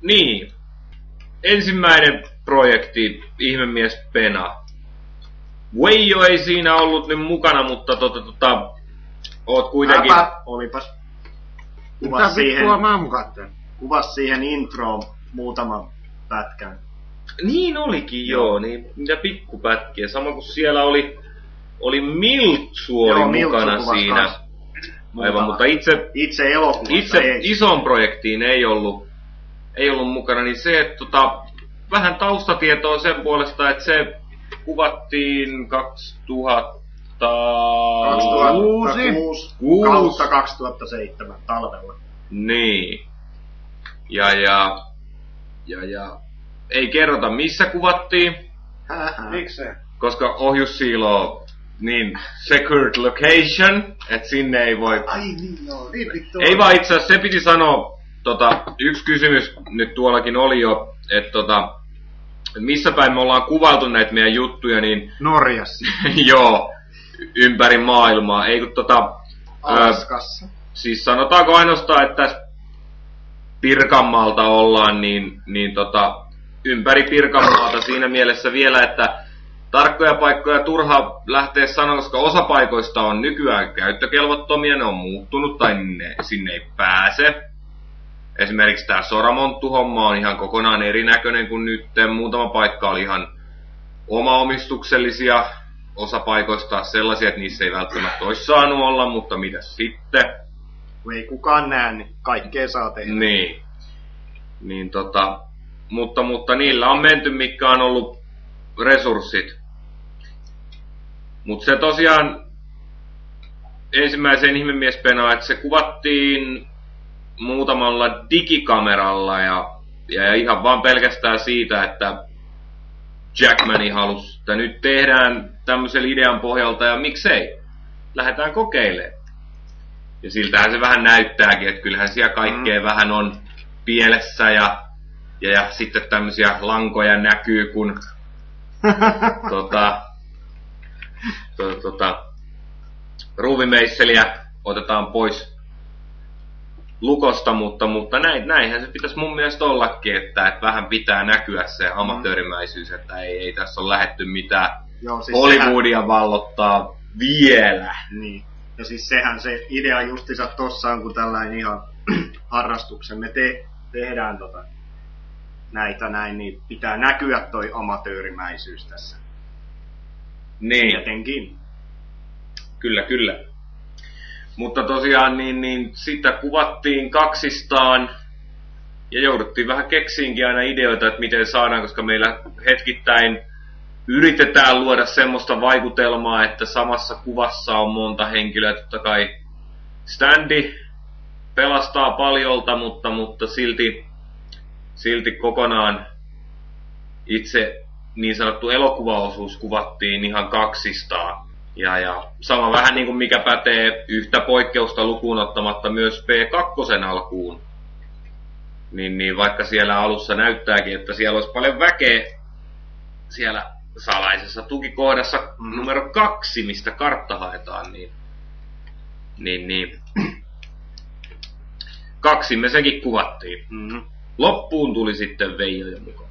Niin. Ensimmäinen projekti, Ihmemies Pena. Veijo ei siinä ollut nyt mukana, mutta oot kuitenkin... Olipas. Kuvas siihen introon muutaman pätkän. Niin olikin, joo. Niin, mitä pikkupätkiä. Sama kuin siellä oli Miltsu mukana siinä. Aivan, mutta itse elokuvassa ison projektiin ei ollut mukana, niin se, että vähän taustatietoa sen puolesta, että se kuvattiin 2006 kautta 2007 talvella. Niin. Ja ei kerrota missä kuvattiin. Miksei? Koska ohjussiilo niin secured location, että sinne ei voi... Ai niin joo, ei vaan itse asiassa, se piti sanoa, yksi kysymys nyt tuollakin oli jo, että missä päin me ollaan kuvailtu näitä meidän juttuja, niin... Norjassa. Joo, ympäri maailmaa. Ei kun Alaskassa. Siis sanotaanko ainoastaan, että tässä Pirkanmaalta ollaan, niin ympäri Pirkanmaata siinä mielessä vielä, että tarkkoja paikkoja turha lähteä sanoa, koska osa paikoista on nykyään käyttökelvottomia, ne on muuttunut tai sinne ei pääse. Esimerkiksi tämä Soramonttu-homma on ihan kokonaan erinäköinen kuin nyt. Muutama paikka oli ihan omaomistuksellisia, osa paikoista sellaisia, että niissä ei välttämättä olisi saanut olla, mutta mitäs sitten? Kun ei kukaan näe, niin kaikkea saa tehdä. Niin mutta niillä on menty, mitkä on ollut resurssit. Mutta se tosiaan ensimmäiseen Ihmemies-Penaan, että se kuvattiin muutamalla digikameralla ja ihan vaan pelkästään siitä, että Jackmani halusi, että nyt tehdään tämmöisen idean pohjalta ja miksei, lähdetään kokeilemaan. Ja siltähän se vähän näyttääkin, että kyllähän siellä kaikkea vähän on pielessä ja sitten tämmöisiä lankoja näkyy, kun ruuvimeisseliä otetaan pois lukosta, mutta näinhän se pitäisi mun mielestä ollakin, että vähän pitää näkyä se amatöörimäisyys, että ei tässä ole lähdetty mitään siis Hollywoodia vallottaa vielä. Niin. Ja siis sehän se idea justiinsa tossa on, kun tällainen ihan harrastuksen me tehdään näitä näin, niin pitää näkyä toi amatöörimäisyys tässä. Niin. Tietenkin. Kyllä. Mutta tosiaan niin sitä kuvattiin kaksistaan ja jouduttiin vähän keksiinkin aina ideoita, että miten saadaan, koska meillä hetkittäin yritetään luoda semmoista vaikutelmaa, että samassa kuvassa on monta henkilöä. Totta kai standi pelastaa paljolta, mutta silti kokonaan itse niin sanottu elokuvaosuus kuvattiin ihan kaksistaan. Ja sama vähän niin kuin mikä pätee yhtä poikkeusta lukuun ottamatta myös P2 alkuun. Niin vaikka siellä alussa näyttääkin, että siellä olisi paljon väkeä siellä salaisessa tukikohdassa numero 2, mistä kartta haetaan, niin 2 me senkin kuvattiin. Loppuun tuli sitten Veijo mukaan.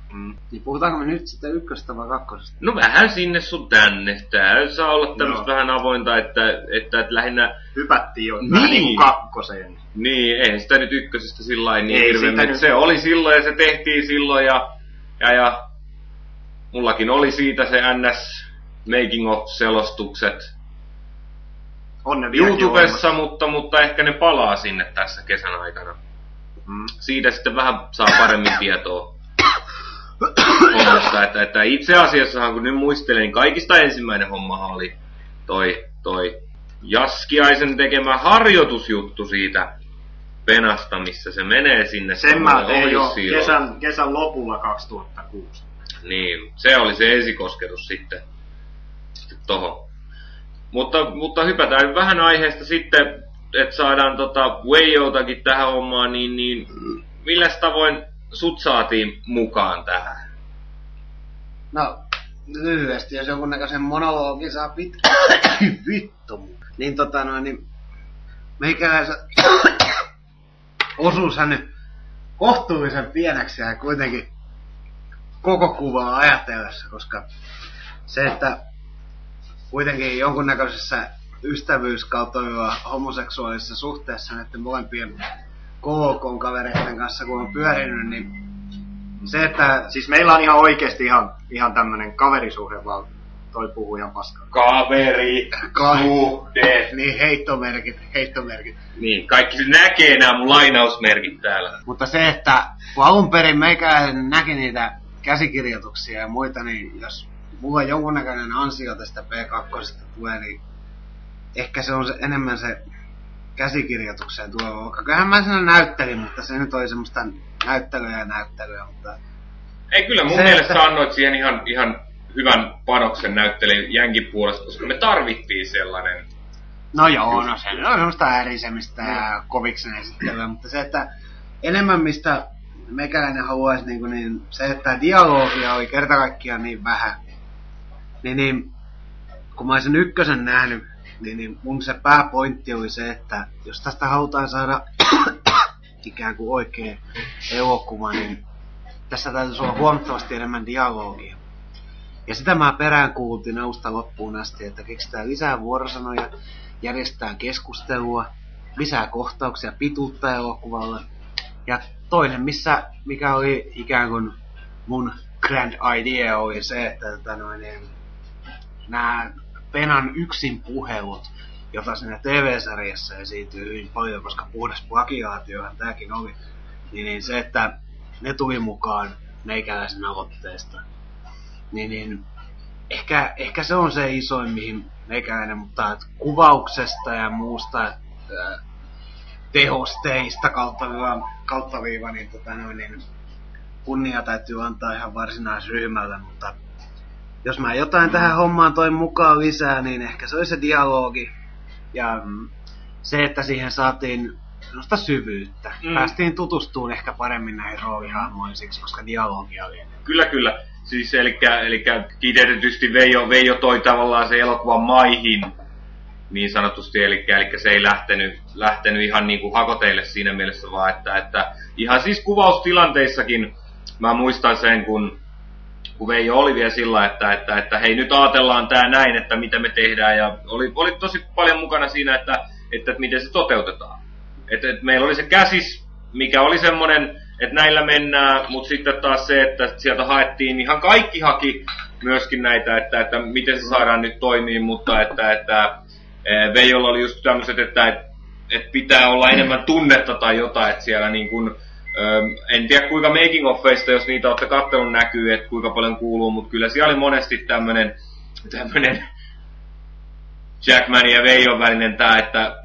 Niin puhutaanko me nyt sitten 1 vai 2? No vähän sinne sun tänne. Tää saa olla tämmöistä vähän avointa, että lähinnä... Hypättiin jo vähän niin kuin 2. Niin, eihän sitä nyt 1 sillain niin hirveästi. Se oli silloin ja se tehtiin silloin ja mullakin oli siitä se NS making of selostukset YouTubessa, mutta ehkä ne palaa sinne tässä kesän aikana. Siitä sitten vähän saa paremmin tietoa hommasta, että itse asiassahan kun nyt muistelen, niin kaikista ensimmäinen hommahan oli toi Jaskiaisen tekemä harjoitusjuttu siitä Penasta, missä se menee sinne. Sen mä tein jo kesän lopulla 2006. Niin, se oli se esikosketus sitten tohon. Mutta hypätään vähän aiheesta sitten, että saadaan Veijoutakin tähän hommaan, niin milläs tavoin sut saatiin mukaan tähän? No, lyhyesti, jos jonkunnäköisen monologin saa pitää. Vittu. Niin meikäläisen osuushan nyt kohtuullisen pieneksi ja kuitenkin koko kuvaa ajatellessa, koska se, että kuitenkin jonkunnäköisessä ystävyys kautta homoseksuaalisessa suhteessa näiden molempien KK-kavereiden kanssa, kun on pyörinyt, niin se, että... Siis meillä on ihan oikeesti ihan tämmönen kaverisuhde, vaan toi puhuu ihan paskaa. Suhde. Niin, heittomerkit. Niin, kaikki näkee nämä mun lainausmerkit täällä. Mutta se, että kun alun perin meikäläinen näki niitä käsikirjoituksia ja muita, niin jos mulla on jonkunnäköinen ansio tästä P2 tulee, niin ehkä se on enemmän se käsikirjoitukseen tuleva. Vaikka kyllähän mä sen näyttelin, mutta se nyt oli semmoista näyttelyä, mutta... Ei, kyllä mun mielestä annoit siihen ihan hyvän panoksen näyttelijän Jänkin puolesta, koska me tarvittiin sellainen. No joo, no se on semmoista äärisemistä ja koviksen esittelyä, mutta se, että enemmän mistä meikäläinen haluaisi niin se, että dialogia oli kerta kaikkiaan niin vähän, niin kun mä olisin ykkösen nähnyt, niin mun se pääpointti oli se, että jos tästä halutaan saada ikään kuin oikea elokuva, niin tässä täytyisi olla huomattavasti enemmän dialogia. Ja sitä mä peräänkuulutin alusta loppuun asti, että keksitään lisää vuorosanoja, järjestetään keskustelua, lisää kohtauksia, pituutta elokuvalle. Ja toinen, mikä oli ikään kuin mun grand idea, oli se, että nämä Penan yksin puhelut, jota siinä TV-sarjassa esiintyy hyvin paljon, koska puhdas plagiaatiohan tääkin oli, niin se, että ne tuli mukaan meikäläisen aloitteesta. Niin ehkä se on se isoin, mihin meikäläinen, mutta kuvauksesta ja muusta tehosteista kautta viiva, niin kunnia täytyy antaa ihan varsinaisryhmälle, mutta jos mä jotain tähän hommaan toin mukaan lisää, niin ehkä se oli se dialogi ja se, että siihen saatiin sellaista syvyyttä. Päästiin tutustumaan ehkä paremmin näihin roolihahmoihin siksi, koska dialogia oli enemmän. Kyllä. Siis elikkä kiteytetysti Veijo toi tavallaan se elokuvan maihin niin sanotusti, elikkä se ei lähtenyt ihan niin kuin hakoteille siinä mielessä, vaan että ihan siis kuvaustilanteissakin mä muistan sen, kun Veijo oli vielä sillä, että hei, nyt ajatellaan tää näin, että mitä me tehdään, ja oli tosi paljon mukana siinä, että miten se toteutetaan. Että meillä oli se käsis, mikä oli semmonen, että näillä mennään, mutta sitten taas se, että sieltä haettiin, ihan kaikki haki myöskin näitä, että miten se saadaan nyt toimia, mutta että Veijolla oli just tämmöiset, että pitää olla enemmän tunnetta tai jotain, että siellä niin kun, en tiedä kuinka making offeista, jos niitä olette katselun näkyy, että kuinka paljon kuuluu, mutta kyllä siellä oli monesti tämmönen Jackmanin ja Veijon välinen tää, että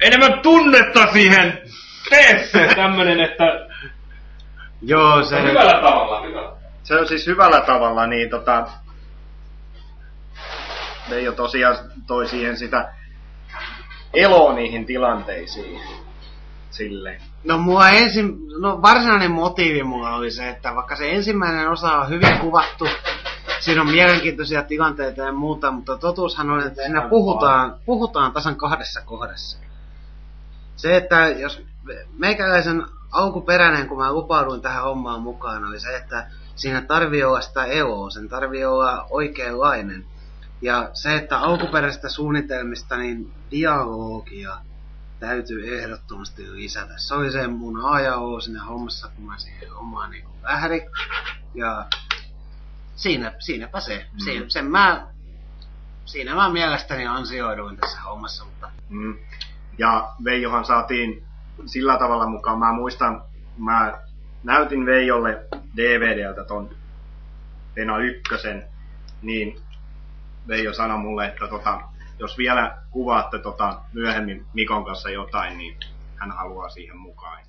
enemmän tunnetta siihen, tee se tämmönen, että joo, se hyvällä tavalla. Se on siis hyvällä tavalla, niin Veijo tosiaan toi siihen sitä eloa niihin tilanteisiin. Silleen. No varsinainen motiivi mulla oli se, että vaikka se ensimmäinen osa on hyvin kuvattu, siinä on mielenkiintoisia tilanteita ja muuta, mutta totuushan on, että siinä puhutaan tasan 2 kohdassa. Se, että jos meikäläisen alkuperäinen, kun mä lupauduin tähän hommaan mukaan, oli se, että siinä tarvii olla sitä eloa, sen tarvii olla oikeanlainen. Ja se, että alkuperäisistä suunnitelmista, niin dialogia täytyy ehdottomasti lisätä. Se oli se mun A ja O siinä hommassa, kun mä siihen hommaan niin lähdin. Ja siinäpä se. Siinä mä mielestäni ansioiduin tässä hommassa. Mutta... Ja Veijohan saatiin sillä tavalla mukaan. Mä muistan, mä näytin Veijolle DVDltä ton Pena 1, niin Veijo sanoi mulle, että jos vielä kuvaatte myöhemmin Mikon kanssa jotain, niin hän haluaa siihen mukaan.